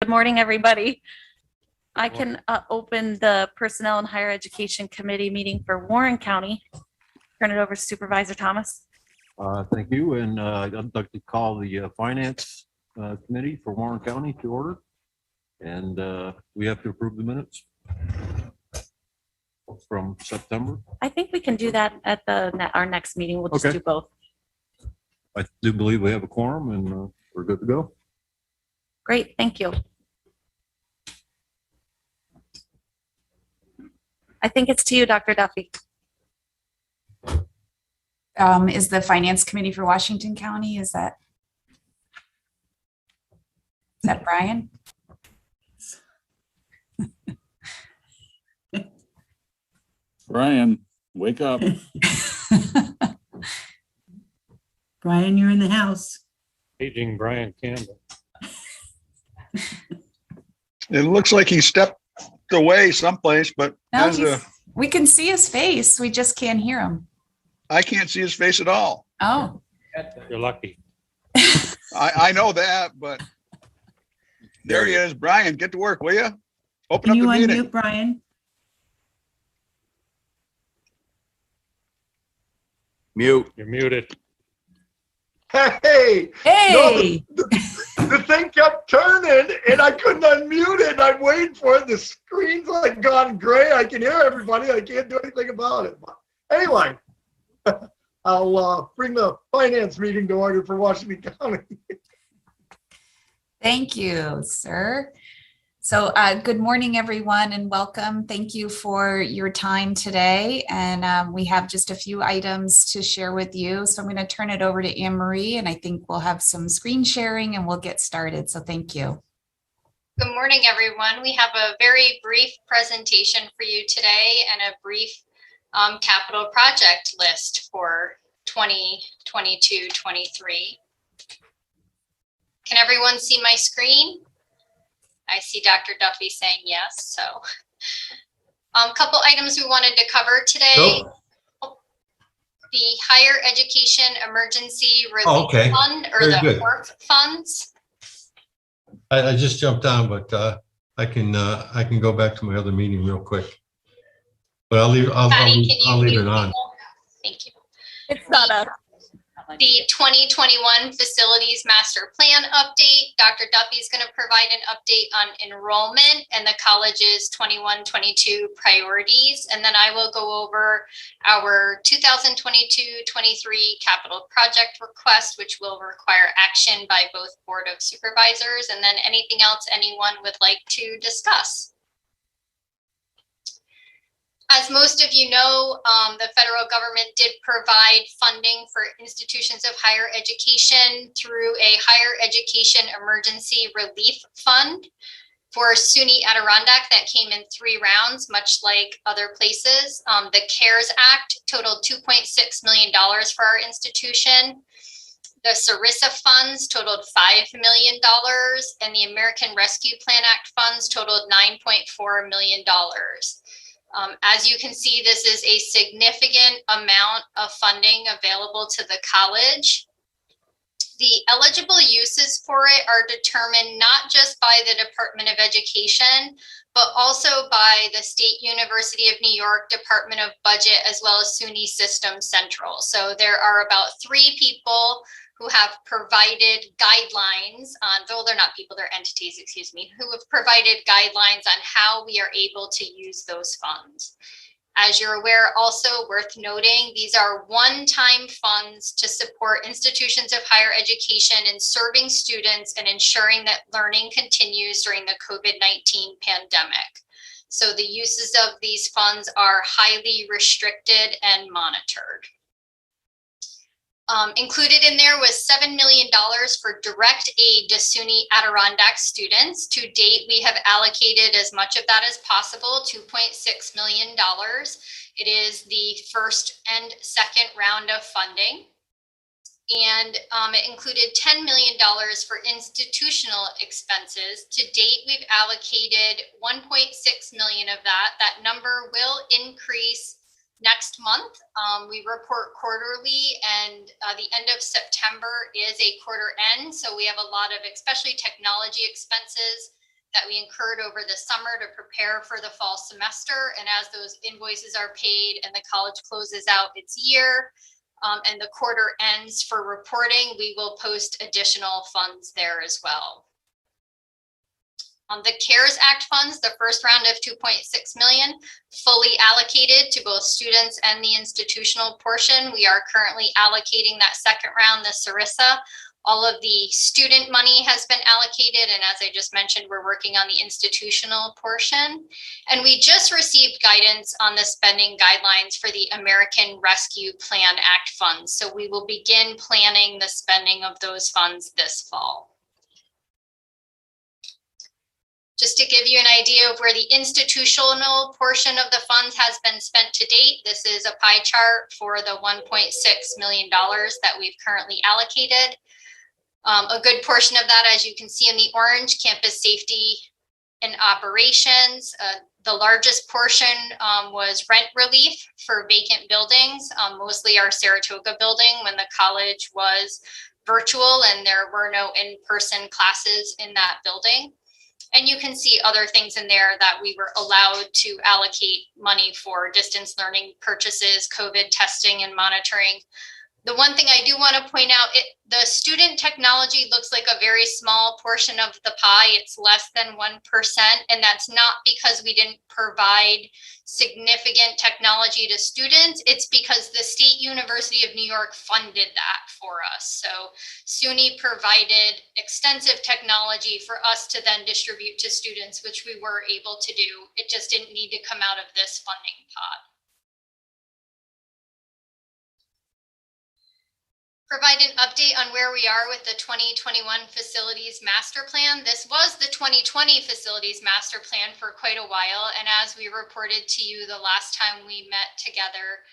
Good morning, everybody. I can open the Personnel and Higher Education Committee meeting for Warren County. Turn it over to Supervisor Thomas. Thank you. And I'd like to call the Finance Committee for Warren County to order. And we have to approve the minutes from September. I think we can do that at our next meeting. We'll just do both. I do believe we have a quorum and we're good to go. Great, thank you. I think it's to you, Dr. Duffy. Is the Finance Committee for Washington County, is that Brian? Brian, wake up. Brian, you're in the house. Paging Brian Campbell. It looks like he stepped away someplace, but No, we can see his face. We just can't hear him. I can't see his face at all. Oh, You're lucky. I know that, but there he is. Brian, get to work, will you? Open Can up you the meeting. unmute Brian? Mute. You're muted. Hey, Hey, the thing kept turning and I couldn't unmute it. I'm waiting for it. The screen's like gone gray. I can hear everybody. I can't do anything about it. But anyway, I'll bring the finance meeting to order for Washington County. thank you, sir. So good morning, everyone, and welcome. Thank you for your time today. And we have just a few items to share with you. So I'm going to turn it over to Anne Marie, and I think we'll have some screen sharing and we'll get started. So thank you. Good morning, everyone. We have a very brief presentation for you today and a brief capital project list for 2022-23. Can everyone see my screen? I see Dr. Duffy saying yes. So a couple items we wanted to cover today. Nope. The Higher Education Emergency Relief Fund, or the HEERF funds. I just jumped on, but I can go back to my other meeting real quick. But I'll leave it on. Thank you. It's not a. The 2021 Facilities Master Plan update. Dr. Duffy is going to provide an update on enrollment and the college's 21-22 priorities. And then I will go over our 2022-23 capital project request, which will require action by both Board of Supervisors, and then anything else anyone would like to discuss. As most of you know, the federal government did provide funding for institutions of higher education through a Higher Education Emergency Relief Fund for SUNY Adirondack that came in 3 rounds, much like other places. The CARES Act totaled $2.6 million for our institution. The Sarissa funds totaled $5 million, and the American Rescue Plan Act funds totaled $9.4 million. As you can see, this is a significant amount of funding available to the college. The eligible uses for it are determined not just by the Department of Education, but also by the State University of New York Department of Budget, as well as SUNY System Central. So there are about 3 people who have provided guidelines on, though they're not people, they're entities, excuse me, who have provided guidelines on how we are able to use those funds. As you're aware, also worth noting, these are one-time funds to support institutions of higher education in serving students and ensuring that learning continues during the COVID-19 pandemic. So the uses of these funds are highly restricted and monitored. Included in there was $7 million for direct aid to SUNY Adirondack students. To date, we have allocated as much of that as possible, $2.6 million. It is the first and second round of funding. And it included $10 million for institutional expenses. To date, we've allocated $1.6 million of that. That number will increase next month. We report quarterly, and the end of September is a quarter end. So we have a lot of, especially technology expenses that we incurred over the summer to prepare for the fall semester. And as those invoices are paid and the college closes out its year and the quarter ends for reporting, we will post additional funds there as well. The CARES Act funds, the first round of 2.6 million, fully allocated to both students and the institutional portion. We are currently allocating that second round, the Sarissa. All of the student money has been allocated, and as I just mentioned, we're working on the institutional portion. And we just received guidance on the spending guidelines for the American Rescue Plan Act funds. So we will begin planning the spending of those funds this fall. Just to give you an idea of where the institutional portion of the funds has been spent to date, this is a pie chart for the $1.6 million that we've currently allocated. A good portion of that, as you can see in the orange, campus safety and operations. The largest portion was rent relief for vacant buildings, mostly our Saratoga building when the college was virtual and there were no in-person classes in that building. And you can see other things in there that we were allowed to allocate money for: distance learning purchases, COVID testing and monitoring. The one thing I do want to point out, the student technology looks like a very small portion of the pie. It's less than 1%. And that's not because we didn't provide significant technology to students. It's because the State University of New York funded that for us. So SUNY provided extensive technology for us to then distribute to students, which we were able to do. It just didn't need to come out of this funding pot. Provide an update on where we are with the 2021 facilities master plan. This was the 2020 facilities master plan for quite a while. And as we reported to you the last time we met together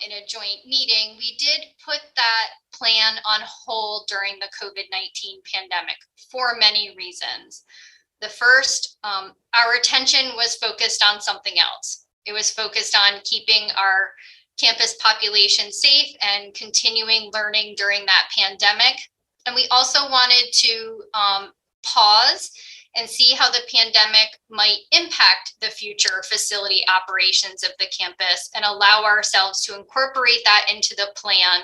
in a joint meeting, we did put that plan on hold during the COVID-19 pandemic for many reasons. The first, our attention was focused on something else. It was focused on keeping our campus population safe and continuing learning during that pandemic. And we also wanted to pause and see how the pandemic might impact the future facility operations of the campus and allow ourselves to incorporate that into the plan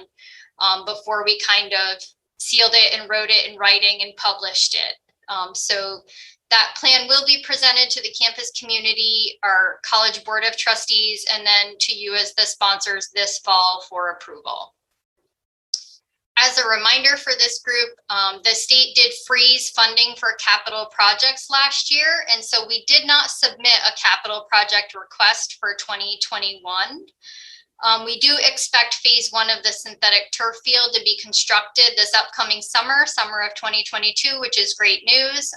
before we kind of sealed it and wrote it in writing and published it. So that plan will be presented to the campus community, our College Board of Trustees, and then to you as the sponsors this fall for approval. As a reminder for this group, the state did freeze funding for capital projects last year, and so we did not submit a capital project request for 2021. We do expect phase 1 of the synthetic turf field to be constructed this upcoming summer of 2022, which is great news.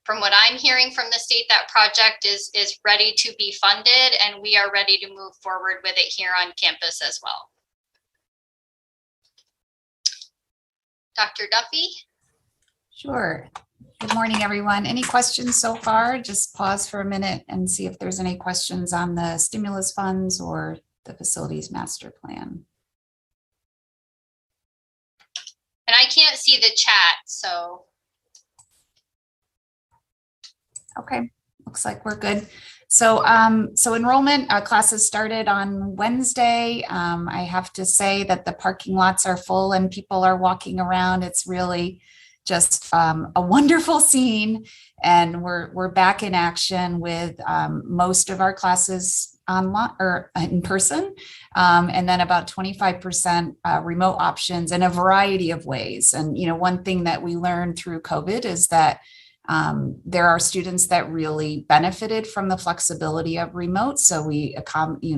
From what I'm hearing from the state, that project is ready to be funded, and we are ready to move forward with it here on campus as well. Dr. Duffy? Sure. Good morning, everyone. Any questions so far? Just pause for a minute and see if there's any questions on the stimulus funds or the facilities master plan. And I can't see the chat, so. Okay, looks like we're good. So, so enrollment classes started on Wednesday. I have to say that the parking lots are full and people are walking around. It's really just a wonderful scene, and we're back in action with most of our classes online or in person, and then about 25% remote options in a variety of ways. And one thing that we learned through COVID is that there are students that really benefited from the flexibility of remote. So we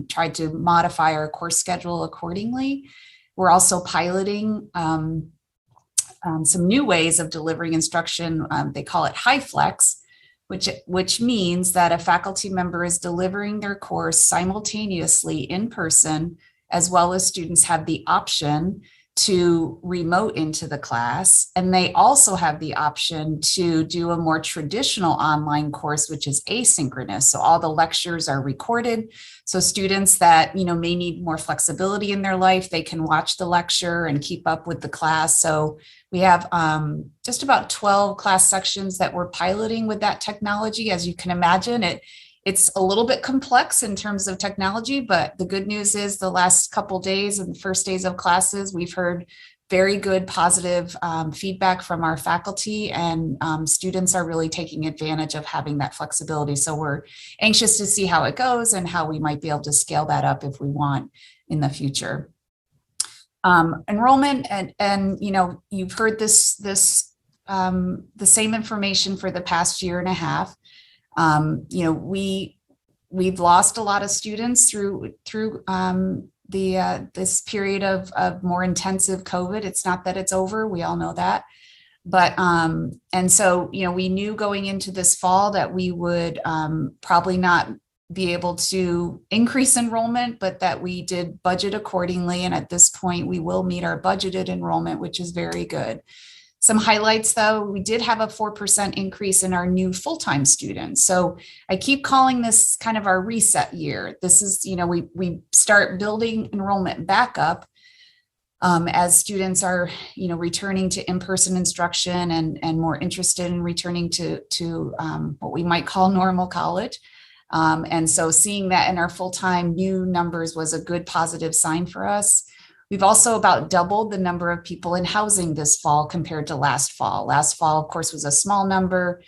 tried to modify our course schedule accordingly. We're also piloting some new ways of delivering instruction. They call it high flex, which means that a faculty member is delivering their course simultaneously in person, as well as students have the option to remote into the class. And they also have the option to do a more traditional online course, which is asynchronous. So all the lectures are recorded. So students that, may need more flexibility in their life, they can watch the lecture and keep up with the class. So we have just about 12 class sections that we're piloting with that technology. As you can imagine, it's a little bit complex in terms of technology, but the good news is the last couple days and the first days of classes, we've heard very good positive feedback from our faculty, and students are really taking advantage of having that flexibility. So we're anxious to see how it goes and how we might be able to scale that up if we want in the future. Enrollment, and you've heard the same information for the past year and a half. We've lost a lot of students through this period of more intensive COVID. It's not that it's over. We all know that. But, and so, we knew going into this fall that we would probably not be able to increase enrollment, but that we did budget accordingly. And at this point, we will meet our budgeted enrollment, which is very good. Some highlights, though, we did have a 4% increase in our new full-time students. So I keep calling this kind of our reset year. This is, we start building enrollment back up as students are, returning to in-person instruction and more interested in returning to what we might call normal college. And so seeing that in our full-time new numbers was a good positive sign for us. We've also about doubled the number of people in housing this fall compared to last fall. Last fall, of course, was a small number,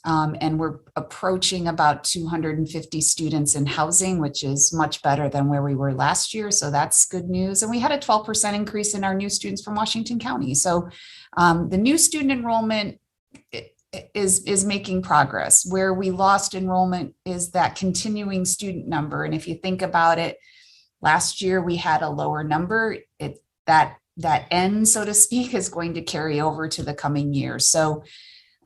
and we're approaching about 250 students in housing, which is much better than where we were last year. So that's good news. And we had a 12% increase in our new students from Washington County. So the new student enrollment is making progress. Where we lost enrollment is that continuing student number. And if you think about it, last year we had a lower number. That end, so to speak, is going to carry over to the coming year. So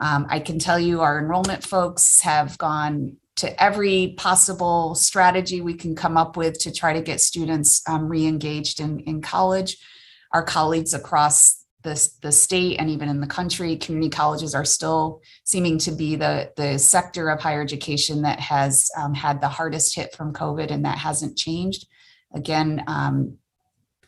I can tell you our enrollment folks have gone to every possible strategy we can come up with to try to get students re-engaged in college. Our colleagues across the state and even in the country, community colleges are still seeming to be the sector of higher education that has had the hardest hit from COVID, and that hasn't changed. Again,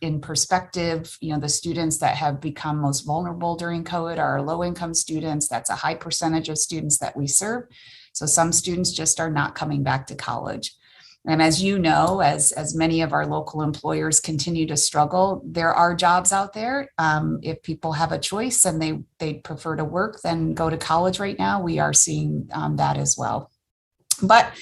in perspective, the students that have become most vulnerable during COVID are low-income students. That's a high percentage of students that we serve. So some students just are not coming back to college. And as you know, as many of our local employers continue to struggle, there are jobs out there. If people have a choice and they prefer to work than go to college right now, we are seeing that as well. But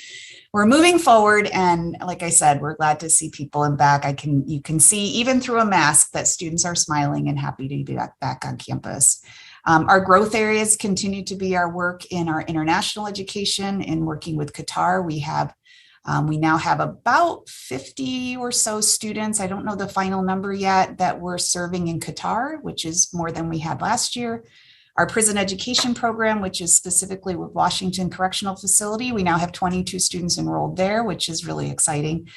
we're moving forward, and like I said, we're glad to see people in back. You can see even through a mask that students are smiling and happy to be back on campus. Our growth areas continue to be our work in our international education and working with Qatar. We now have about 50 or so students. I don't know the final number yet that we're serving in Qatar, which is more than we had last year. Our prison education program, which is specifically with Washington Correctional Facility, we now have 22 students enrolled there, which is really exciting.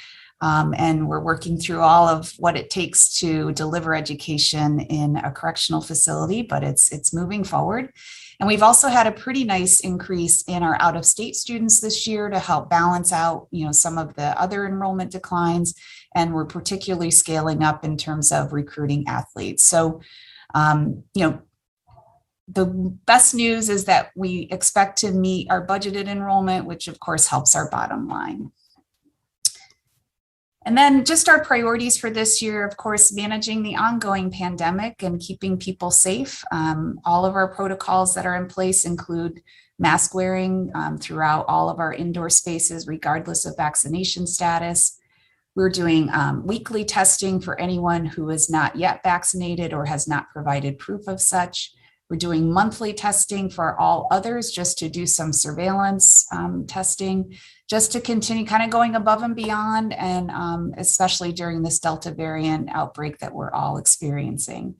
And we're working through all of what it takes to deliver education in a correctional facility, but it's moving forward. And we've also had a pretty nice increase in our out-of-state students this year to help balance out, some of the other enrollment declines. And we're particularly scaling up in terms of recruiting athletes. So, the best news is that we expect to meet our budgeted enrollment, which of course helps our bottom line. And then just our priorities for this year, of course, managing the ongoing pandemic and keeping people safe. All of our protocols that are in place include mask wearing throughout all of our indoor spaces, regardless of vaccination status. We're doing weekly testing for anyone who is not yet vaccinated or has not provided proof of such. We're doing monthly testing for all others just to do some surveillance testing, just to continue kind of going above and beyond, and especially during this Delta variant outbreak that we're all experiencing.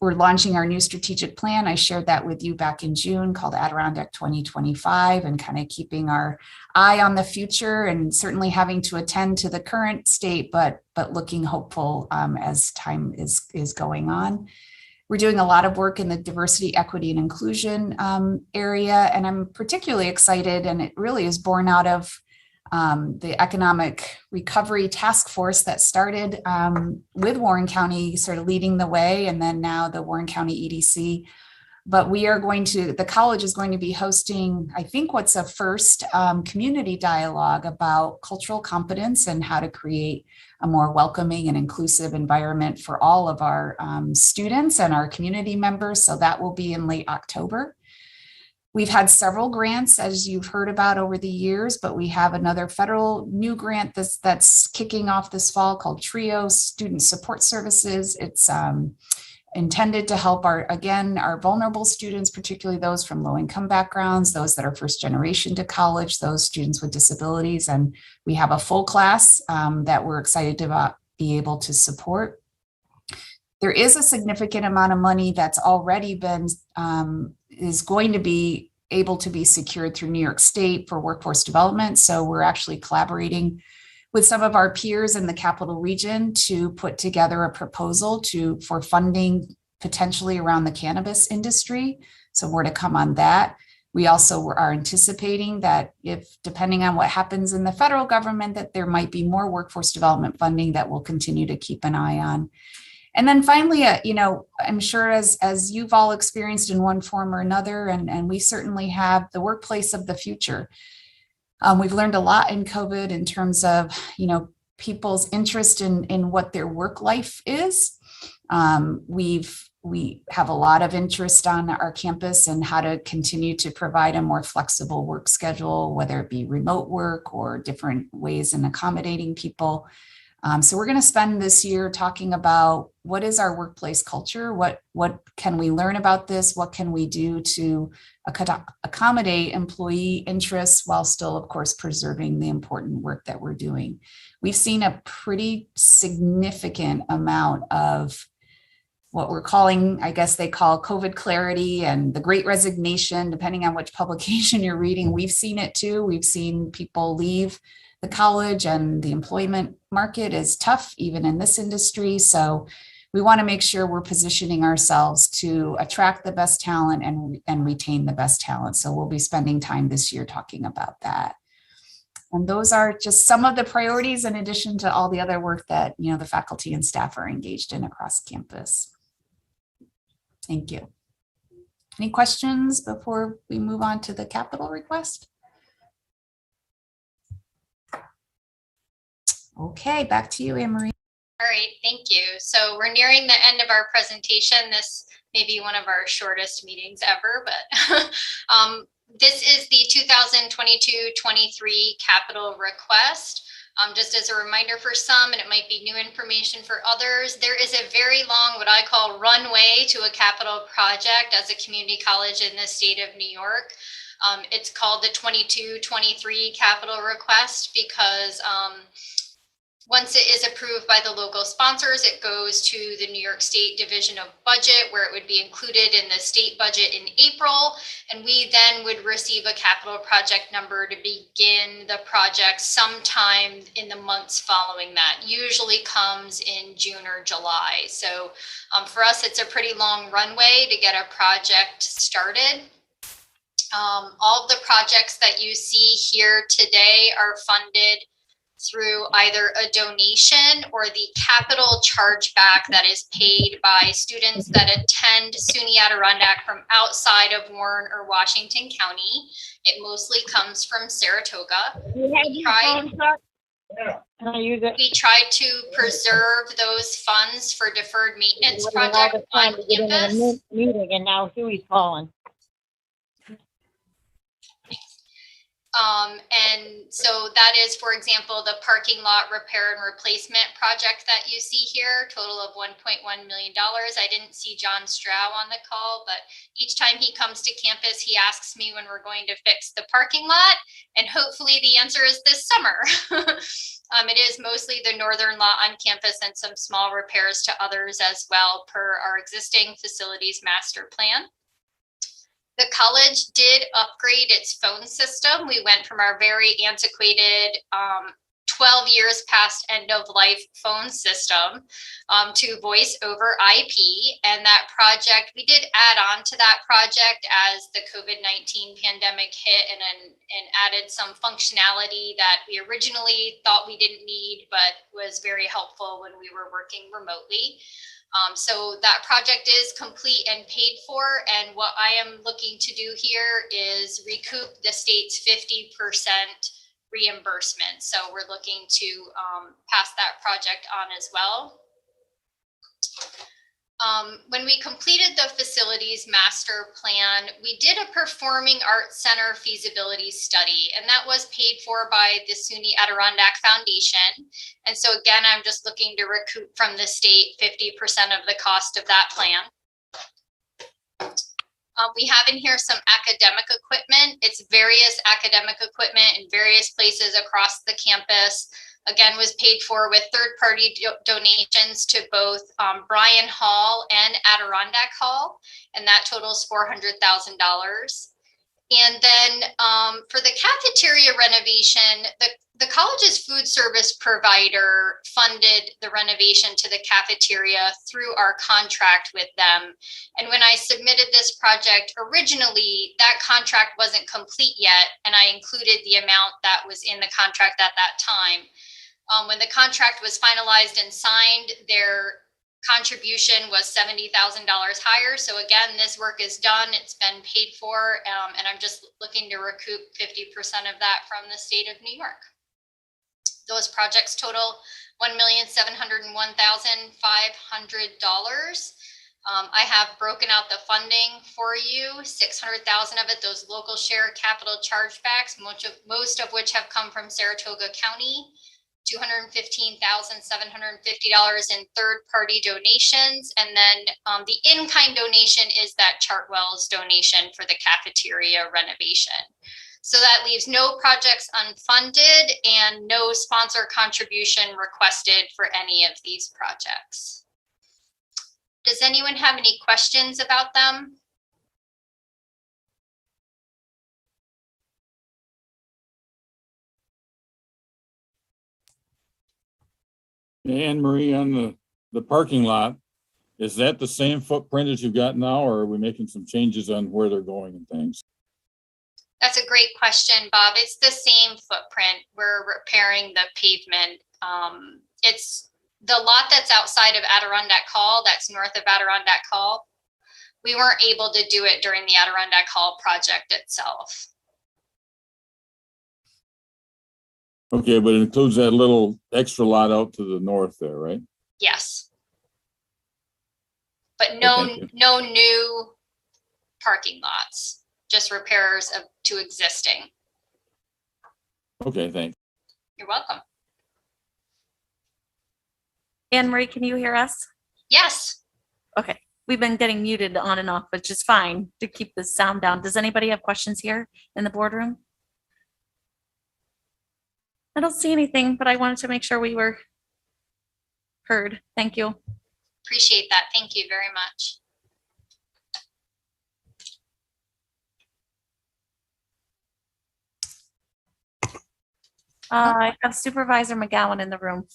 we're launching our new strategic plan. I shared that with you back in June, called Adirondack 2025, and kind of keeping our eye on the future, and certainly having to attend to the current state, but looking hopeful as time is going on. We're doing a lot of work in the diversity, equity, and inclusion area, and I'm particularly excited, and it really is born out of the economic recovery task force that started with Warren County sort of leading the way, and then now the Warren County EDC. But the college is going to be hosting, I think, what's a first community dialogue about cultural competence and how to create a more welcoming and inclusive environment for all of our students and our community members. So that will be in late October. We've had several grants, as you've heard about over the years, but we have another federal new grant that's kicking off this fall called TRIO Student Support Services. It's intended to help our vulnerable students, particularly those from low-income backgrounds, those that are first generation to college, those students with disabilities. And we have a full class that we're excited to be able to support. There is a significant amount of money that's already been is going to be able to be secured through New York State for workforce development. So we're actually collaborating with some of our peers in the capital region to put together a proposal for funding potentially around the cannabis industry. So more to come on that. We also are anticipating that depending on what happens in the federal government, that there might be more workforce development funding that we'll continue to keep an eye on. And then finally, I'm sure as you've all experienced in one form or another, and we certainly have, the workplace of the future. We've learned a lot in COVID in terms of, people's interest in what their work life is. We have a lot of interest on our campus and how to continue to provide a more flexible work schedule, whether it be remote work or different ways in accommodating people. So we're going to spend this year talking about what is our workplace culture, what can we learn about this, what can we do to accommodate employee interests while still, of course, preserving the important work that we're doing. We've seen a pretty significant amount of what we're calling, I guess they call COVID clarity and the Great Resignation, depending on which publication you're reading. We've seen it too. We've seen people leave the college, and the employment market is tough, even in this industry. So we want to make sure we're positioning ourselves to attract the best talent and retain the best talent. So we'll be spending time this year talking about that. And those are just some of the priorities in addition to all the other work that, the faculty and staff are engaged in across campus. Thank you. Any questions before we move on to the capital request? Okay, back to you, Anne Marie. All right, thank you. So we're nearing the end of our presentation. This may be one of our shortest meetings ever, but this is the 2022-23 capital request. Just as a reminder for some, and it might be new information for others, there is a very long, what I call runway to a capital project as a community college in the state of New York. It's called the 22-23 capital request because once it is approved by the local sponsors, it goes to the New York State Division of Budget, where it would be included in the state budget in April. And we then would receive a capital project number to begin the project sometime in the months following that. Usually comes in June or July. So for us, it's a pretty long runway to get a project started. All of the projects that you see here today are funded through either a donation or the capital chargeback that is paid by students that attend SUNY Adirondack from outside of Warren or Washington County. It mostly comes from Saratoga. We tried to preserve those funds for deferred maintenance projects on campus. And now Huey's calling. And so that is, for example, the parking lot repair and replacement project that you see here, total of $1.1 million. I didn't see John Strow on the call, but each time he comes to campus, he asks me when we're going to fix the parking lot. And hopefully the answer is this summer. It is mostly the northern lot on campus and some small repairs to others as well per our existing facilities master plan. The college did upgrade its phone system. We went from our very antiquated 12 years past end of life phone system to voice over IP. And that project, we did add on to that project as the COVID-19 pandemic hit and added some functionality that we originally thought we didn't need, but was very helpful when we were working remotely. So that project is complete and paid for. And what I am looking to do here is recoup the state's 50% reimbursement. So we're looking to pass that project on as well. When we completed the facilities master plan, we did a performing arts center feasibility study, and that was paid for by the SUNY Adirondack Foundation. And so again, I'm just looking to recoup from the state 50% of the cost of that plan. We have in here some academic equipment. It's various academic equipment in various places across the campus. Again, was paid for with third-party donations to both Bryan Hall and Adirondack Hall, and that totals $400,000. And then for the cafeteria renovation, the college's food service provider funded the renovation to the cafeteria through our contract with them. And when I submitted this project originally, that contract wasn't complete yet, and I included the amount that was in the contract at that time. When the contract was finalized and signed, their contribution was $70,000 higher. So again, this work is done, it's been paid for, and I'm just looking to recoup 50% of that from the state of New York. Those projects total $1,701,500. I have broken out the funding for you, 600,000 of it, those local share capital chargebacks, most of which have come from Saratoga County. $215,750 in third-party donations. And then the in-kind donation is that Chartwell's donation for the cafeteria renovation. So that leaves no projects unfunded and no sponsor contribution requested for any of these projects. Does anyone have any questions about them? Anne Marie, on the parking lot, is that the same footprint as you've got now, or are we making some changes on where they're going and things? That's a great question, Bob. It's the same footprint. We're repairing the pavement. It's the lot that's outside of Adirondack Hall, that's north of Adirondack Hall. We weren't able to do it during the Adirondack Hall project itself. Okay, but it includes that little extra lot out to the north there, right? Yes. But no new parking lots, just repairs to existing. Okay, thanks. You're welcome. Anne Marie, can you hear us? Yes. Okay, we've been getting muted on and off, which is fine to keep the sound down. Does anybody have questions here in the boardroom? I don't see anything, but I wanted to make sure we were heard. Thank you. Appreciate that. Thank you very much. I have Supervisor McGowan in the room.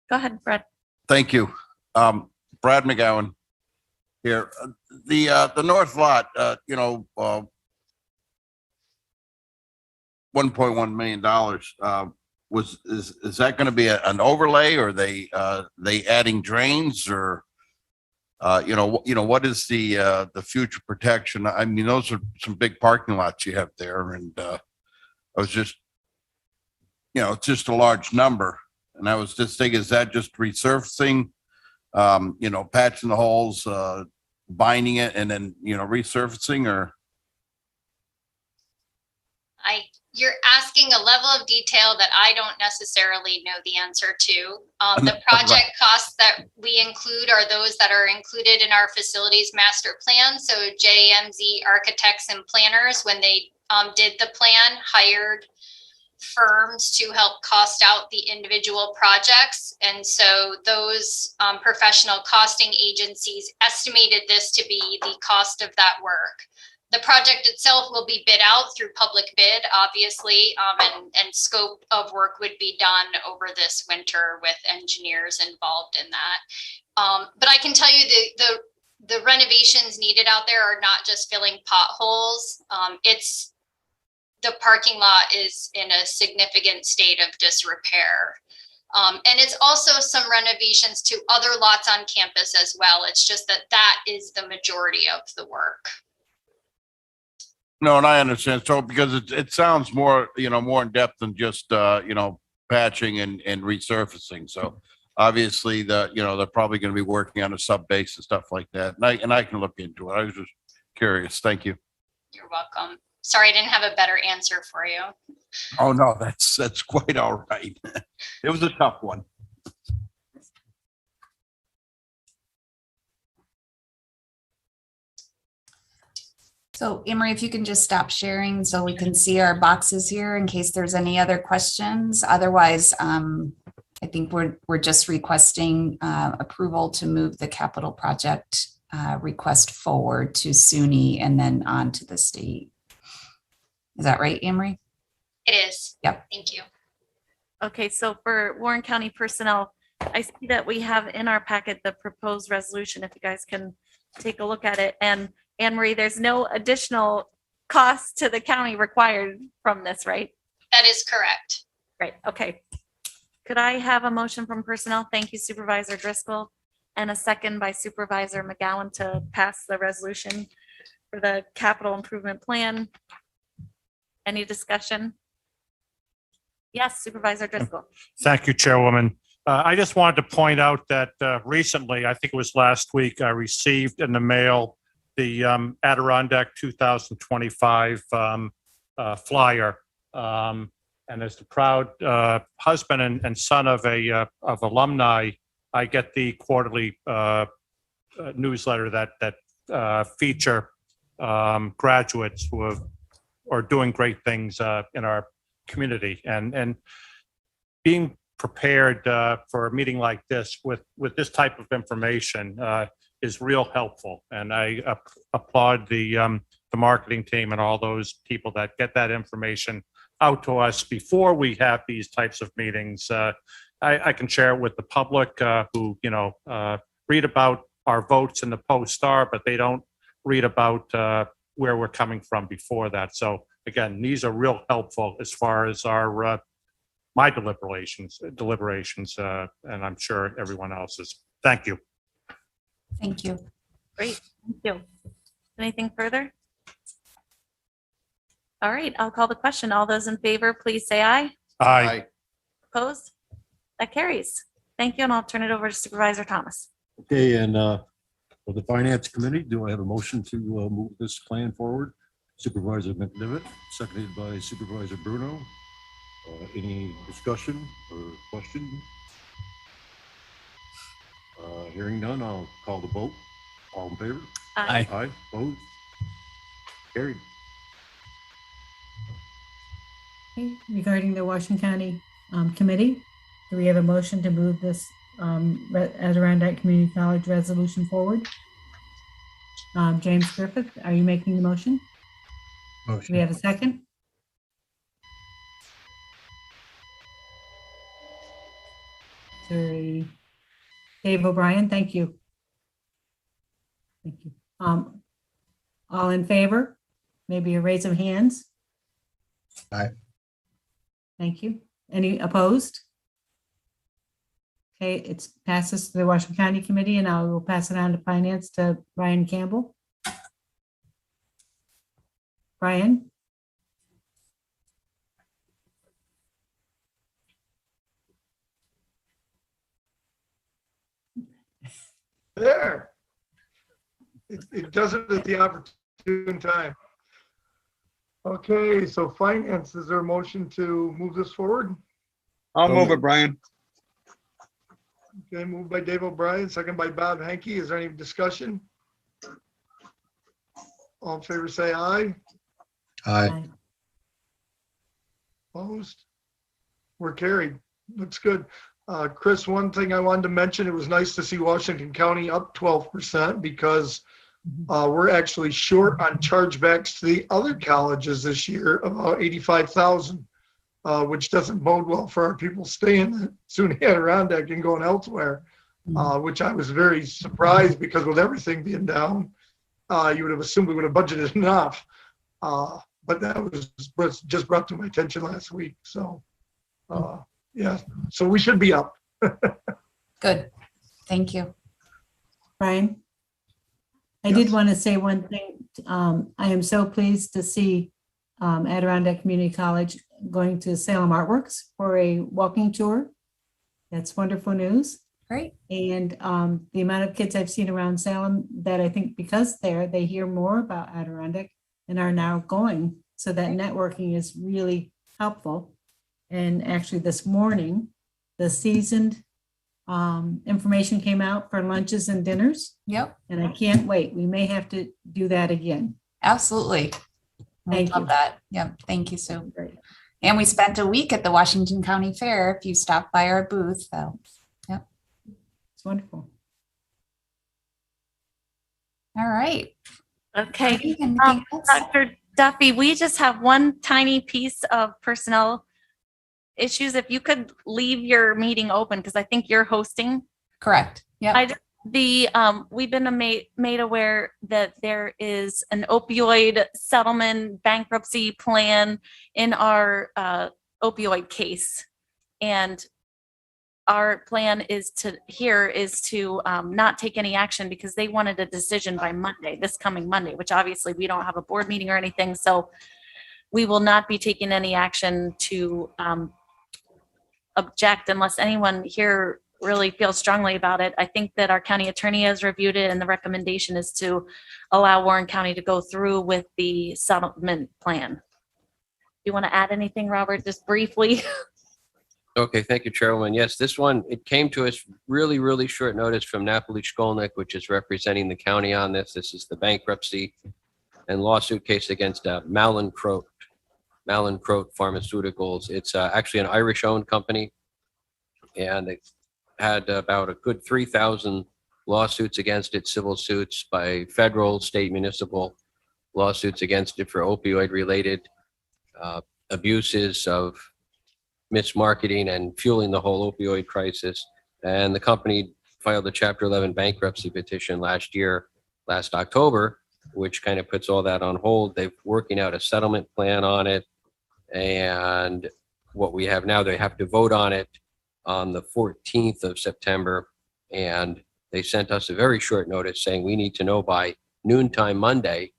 Go ahead, Brad. Thank you. Brad McGowan here. The north lot, $1.1 million. Is that going to be an overlay, or they adding drains, or what is the future protection? I mean, those are some big parking lots you have there, and I was just, it's just a large number, and I was just thinking, is that just resurfacing, patching the holes, binding it, and then resurfacing, or? You're asking a level of detail that I don't necessarily know the answer to. The project costs that we include are those that are included in our facilities master plan. So JMZ architects and planners, when they did the plan, hired firms to help cost out the individual projects. And so those professional costing agencies estimated this to be the cost of that work. The project itself will be bid out through public bid, obviously, and scope of work would be done over this winter with engineers involved in that. But I can tell you the renovations needed out there are not just filling potholes. The parking lot is in a significant state of disrepair. And it's also some renovations to other lots on campus as well. It's just that is the majority of the work. No, and I understand. So because it sounds more, more in depth than just, patching and resurfacing. So obviously they're probably going to be working on a sub base and stuff like that. And I can look into it. I was just curious. Thank you. You're welcome. Sorry, I didn't have a better answer for you. Oh, no, that's quite all right. It was a tough one. So Emery, if you can just stop sharing so we can see our boxes here in case there's any other questions. Otherwise, I think we're just requesting approval to move the capital project request forward to SUNY and then on to the state. Is that right, Emery? It is. Yep. Thank you. Okay, so for Warren County personnel, I see that we have in our packet the proposed resolution, if you guys can take a look at it. And Anne Marie, there's no additional cost to the county required from this, right? That is correct. Right, okay. Could I have a motion from personnel? Thank you, Supervisor Driscoll, and a second by Supervisor McGowan to pass the resolution for the capital improvement plan. Any discussion? Yes, Supervisor Driscoll. Thank you, Chairwoman. I just wanted to point out that recently, I think it was last week, I received in the mail the Adirondack 2025 flyer. And as the proud husband and son of alumni, I get the quarterly newsletter that feature graduates who are doing great things in our community, and being prepared for a meeting like this with this type of information is real helpful. And I applaud the marketing team and all those people that get that information out to us before we have these types of meetings. I can share it with the public who read about our votes in the Post-Star, but they don't read about where we're coming from before that. So again, these are real helpful as far as our my deliberations, and I'm sure everyone else's. Thank you. Thank you. Great, thank you. Anything further? All right, I'll call the question. All those in favor, please say aye. Aye. Opposed? That carries. Thank you, and I'll turn it over to Supervisor Thomas. Okay, and for the Finance Committee, do I have a motion to move this plan forward? Supervisor McDevitt, seconded by Supervisor Bruno. Any discussion or question? Hearing none, I'll call the vote. All in favor? Aye. Aye, opposed? Carried. Okay, regarding the Washington County Committee, do we have a motion to move this Adirondack Community College resolution forward? James Griffith, are you making the motion? Do we have a second? Sorry. Dave O'Brien, thank you. Thank you. All in favor? Maybe a raise of hands? Aye. Thank you. Any opposed? Okay, it passes to the Washington County Committee, and I will pass it on to Finance to Brian Campbell. Brian? There. It does it at the opportune time. Okay, so finance, is there a motion to move this forward? I'll move it, Brian. Okay, moved by Dave O'Brien, second by Bob Henke. Is there any discussion? All in favor, say aye. Aye. Opposed? We're carried. Looks good. Chris, one thing I wanted to mention, it was nice to see Washington County up 12% because we're actually short on chargebacks to the other colleges this year, about 85,000, which doesn't bode well for our people staying in SUNY Adirondack and going elsewhere, which I was very surprised because with everything being down, you would have assumed we would have budgeted enough. But that was just brought to my attention last week. So, yeah, so we should be up. Good. Thank you. Brian? I did Yes. want to say one thing. I am so pleased to see Adirondack Community College going to Salem Artworks for a walking tour. That's wonderful news. Great. And the amount of kids I've seen around Salem that I think because they hear more about Adirondack and are now going. So that networking is really helpful. And actually this morning, the seasoned information came out for lunches and dinners. Yep, And I can't wait. We may have to do that again. absolutely. I Thank love you. that. Yep, thank you, Sue. Great. And we spent a week at the Washington County Fair if you stopped by our booth, so, It's wonderful. all right. Okay. Anything else? Dr. Duffy, we just have one tiny piece of personnel issues. If you could leave your meeting open, because I think you're hosting. Correct. Yep. We've been made aware that there is an opioid settlement bankruptcy plan in our opioid case. And our plan is to not take any action because they wanted a decision by Monday, this coming Monday, which obviously we don't have a board meeting or anything. So we will not be taking any action to object unless anyone here really feels strongly about it. I think that our county attorney has reviewed it and the recommendation is to allow Warren County to go through with the settlement plan. You want to add anything, Robert, just briefly? Okay, thank you, Chairwoman. Yes, this one, it came to us really, really short notice from Napoli Shkolnik, which is representing the county on this. This is the bankruptcy and lawsuit case against Mallinckrodt Pharmaceuticals. It's actually an Irish-owned company, and they had about a good 3,000 lawsuits against it, civil suits by federal, state, municipal lawsuits against it for opioid-related abuses of mismarketing and fueling the whole opioid crisis. And the company filed a Chapter 11 bankruptcy petition last October, which kind of puts all that on hold. They're working out a settlement plan on it. And what we have now, they have to vote on it on the 14th of September. And they sent us a very short notice saying we need to know by noontime Monday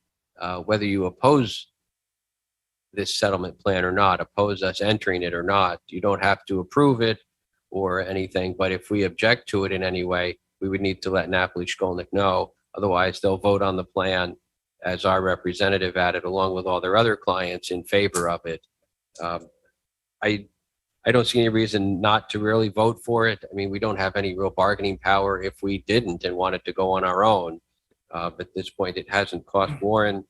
whether you oppose this settlement plan or not, oppose us entering it or not. You don't have to approve it or anything, but if we object to it in any way, we would need to let Napoli Shkolnik know. Otherwise, they'll vote on the plan as our representative at it, along with all their other clients in favor of it. I don't see any reason not to really vote for it. I mean, we don't have any real bargaining power if we didn't and wanted to go on our own. But at this point, it hasn't cost Warren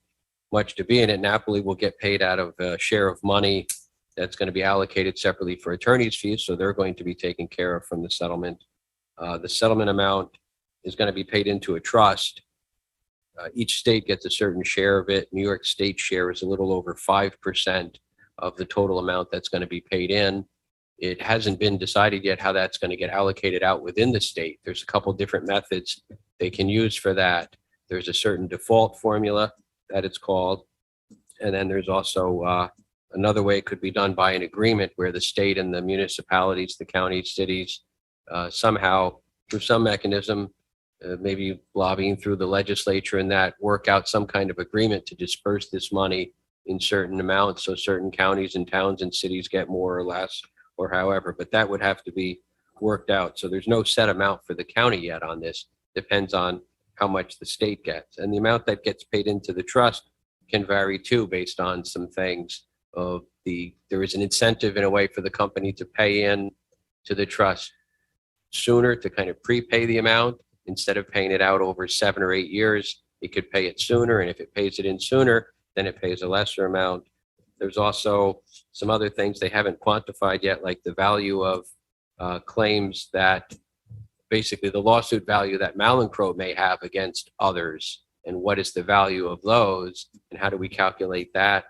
much to be in it. Napoli will get paid out of a share of money that's going to be allocated separately for attorney's fees. So they're going to be taken care of from the settlement. The settlement amount is going to be paid into a trust. Each state gets a certain share of it. New York State share is a little over 5% of the total amount that's going to be paid in. It hasn't been decided yet how that's going to get allocated out within the state. There's a couple different methods they can use for that. There's a certain default formula that it's called. And then there's also another way it could be done by an agreement where the state and the municipalities, the counties, cities, somehow through some mechanism, maybe lobbying through the legislature and that, work out some kind of agreement to disperse this money in certain amounts. So certain counties and towns and cities get more or less or however, but that would have to be worked out. So there's no set amount for the county yet on this. Depends on how much the state gets. And the amount that gets paid into the trust can vary too, based on some things of there is an incentive in a way for the company to pay in to the trust sooner, to kind of prepay the amount instead of paying it out over 7 or 8 years. It could pay it sooner. And if it pays it in sooner, then it pays a lesser amount. There's also some other things they haven't quantified yet, like the value of claims that basically the lawsuit value that Mallinckrodt may have against others, and what is the value of those, and how do we calculate that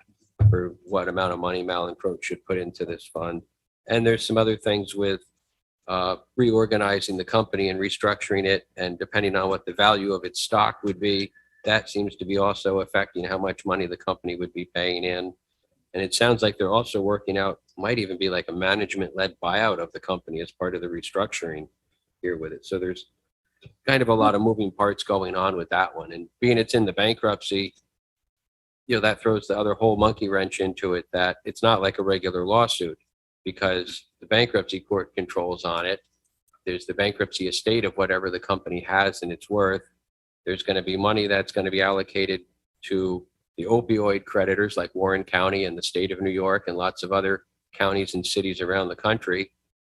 for what amount of money Mallinckrodt should put into this fund. And there's some other things with reorganizing the company and restructuring it, and depending on what the value of its stock would be, that seems to be also affecting how much money the company would be paying in. And it sounds like they're also working out, might even be like a management-led buyout of the company as part of the restructuring here with it. So there's kind of a lot of moving parts going on with that one. And being it's in the bankruptcy, that throws the other whole monkey wrench into it, that it's not like a regular lawsuit, because the bankruptcy court controls on it. There's the bankruptcy estate of whatever the company has and its worth. There's going to be money that's going to be allocated to the opioid creditors like Warren County and the state of New York and lots of other counties and cities around the country.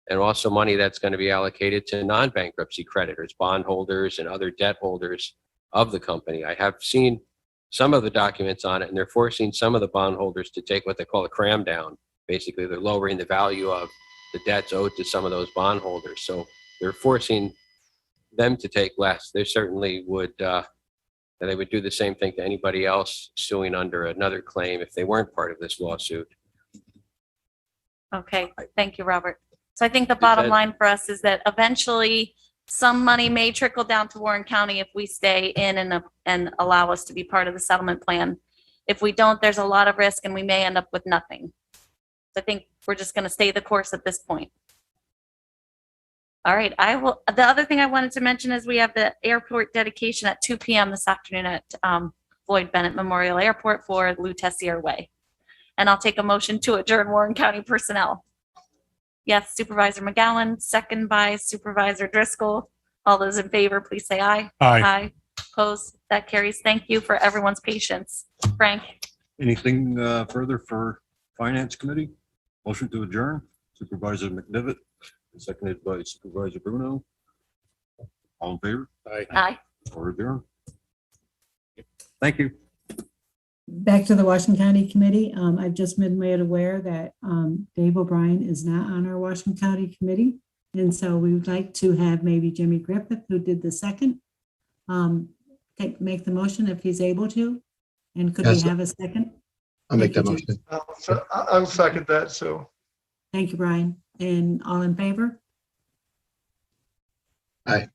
And also money that's going to be allocated to non-bankruptcy creditors, bondholders, and other debt holders of the company. I have seen some of the documents on it, and they're forcing some of the bondholders to take what they call a cram down. Basically, they're lowering the value of the debts owed to some of those bondholders. So they're forcing them to take less. They certainly would, they would do the same thing to anybody else suing under another claim if they weren't part of this lawsuit. Okay, thank you, Robert. So I think the bottom line for us is that eventually some money may trickle down to Warren County if we stay in and allow us to be part of the settlement plan. If we don't, there's a lot of risk and we may end up with nothing. So I think we're just going to stay the course at this point. All right, the other thing I wanted to mention is we have the airport dedication at 2 p.m. this afternoon at Floyd Bennett Memorial Airport for Lou Tessier Way. And I'll take a motion to adjourn Warren County personnel. Yes, Supervisor McGowan, second by Supervisor Driscoll. All those in favor, please say aye. Aye. Aye. Opposed? That carries. Thank you for everyone's patience. Frank? Anything further for Finance Committee? Motion to adjourn, Supervisor McDevitt, seconded by Supervisor Bruno. All in favor? Aye. Aye. Or adjourn. Thank you. Back to the Washington County Committee. I've just been made aware that Dave O'Brien is not on our Washington County Committee. And so we would like to have maybe Jimmy Griffith, who did the second, make the motion if he's able to. And could we have a second? I'll make that Thank you, motion. I'll second that, so. Thank you, Brian. And all in favor? Aye.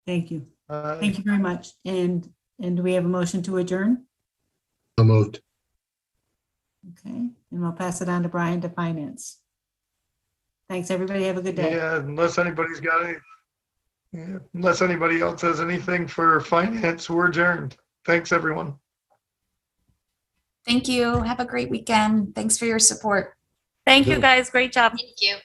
Thank you. Thank you very much. And do we have a motion to adjourn? So moved. Okay, and we'll pass it on to Brian to finance. Thanks, everybody. Have a good day. Yeah, unless anybody's got any, unless anybody else has anything for finance, we're adjourned. Thanks, everyone. Thank you. Have a great weekend. Thanks for your support. Thank you, guys. Great job. Thank you.